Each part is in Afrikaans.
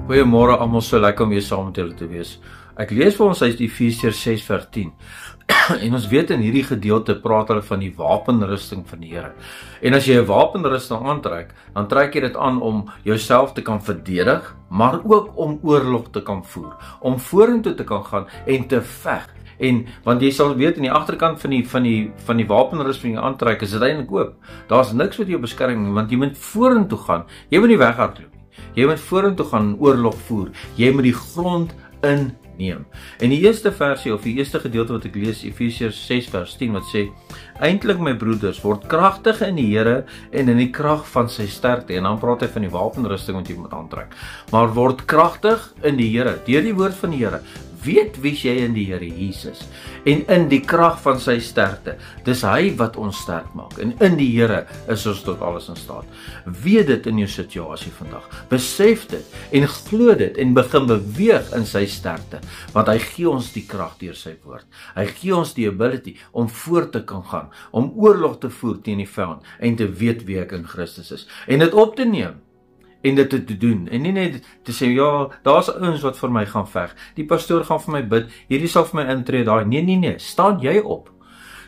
Goeiemôre almal, so lekker om weer saam met julle te wees. Ek lees vir ons uit Efesiërs 6:10. En ons weet in hierdie gedeelte praat hulle van die wapenrusting van die Here. En as jy 'n wapenrusting aantrek, dan trek jy dit aan om jouself te kan verdedig, maar ook om oorlog te kan voer, om vorentoe te kan gaan en te veg. En want jy sal weet in die agterkant van die wapenrusting jy aantrek, is dit eintlik oop. Daar's niks wat jou beskerm nie, want jy moet vorentoe gaan. Jy moet nie weghardloop nie. Jy moet vorentoe gaan en oorlog voer. Jy moet die grond inneem. En die eerste versie of die eerste gedeelte wat ek lees, Efesiërs 6:10 wat sê: "Eintlik my broeders, word kragtig in die Here en in die krag van sy sterkte." En dan praat hy van die wapenrusting wat jy moet aantrek. Maar word kragtig in die Here, deur die woord van die Here. Weet wie jy in die Here Jesus en in die krag van sy sterkte. Dis hy wat ons sterk maak en in die Here is ons tot alles in staat. Weet dit in jou situasie vandag. Besef dit en glo dit en begin beweeg in sy sterkte, want hy gee ons die krag deur sy woord. Hy gee ons die ability om voort te kan gaan, om oorlog te voer teen die vyand en te weet wie ek in Christus is en dit op te neem. En dit te doen, en nie net te sê, ja, daar's ouens wat vir my gaan veg, die pastoor gaan vir my bid, hierdie sal vir my intree, daai, nee, staan jy op,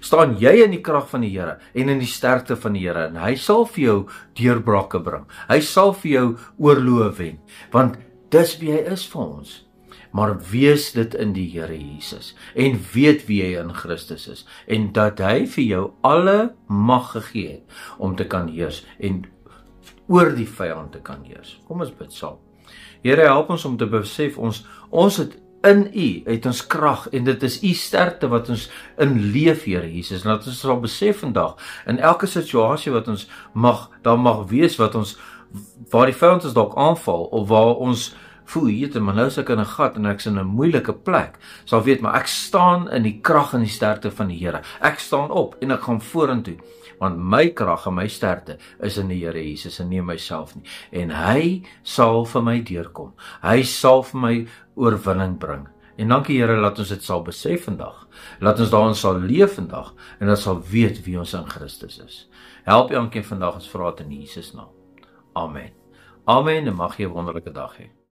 staan jy in die krag van die Here, en in die sterkte van die Here, en hy sal vir jou deurbrake bring, hy sal vir jou oorloë wen, want dis wie hy is vir ons. Maar wees dit in die Here Jesus, en weet wie jy in Christus is, en dat hy vir jou alle mag gegee het, om te kan heers, en oor die vyand te kan heers. Kom ons bid saam. Here, help ons om te besef, ons het in U, het ons krag, en dit is U sterkte wat ons in leef, Here Jesus, en dat ons sal besef vandag, in elke situasie wat ons daar mag wees, waar die vyand ons dalk aanval, of waar ons voel, maar nou is ek in 'n gat, en ek is in 'n moeilike plek, sal weet, maar ek staan in die krag en die sterkte van die Here, ek staan op, en ek gaan vorentoe, want my krag en my sterkte is in die Here Jesus en nie myself nie. En hy sal vir my deurkom. Hy sal vir my oorwinning bring. En dankie Here, laat ons dit sal besef vandag. Laat ons daarin sal leef vandag en ons sal weet wie ons in Christus is. Help elkeen vandag, ons vra dit in Jesus naam. Amen. Amen en mag jy 'n wonderlike dag hê.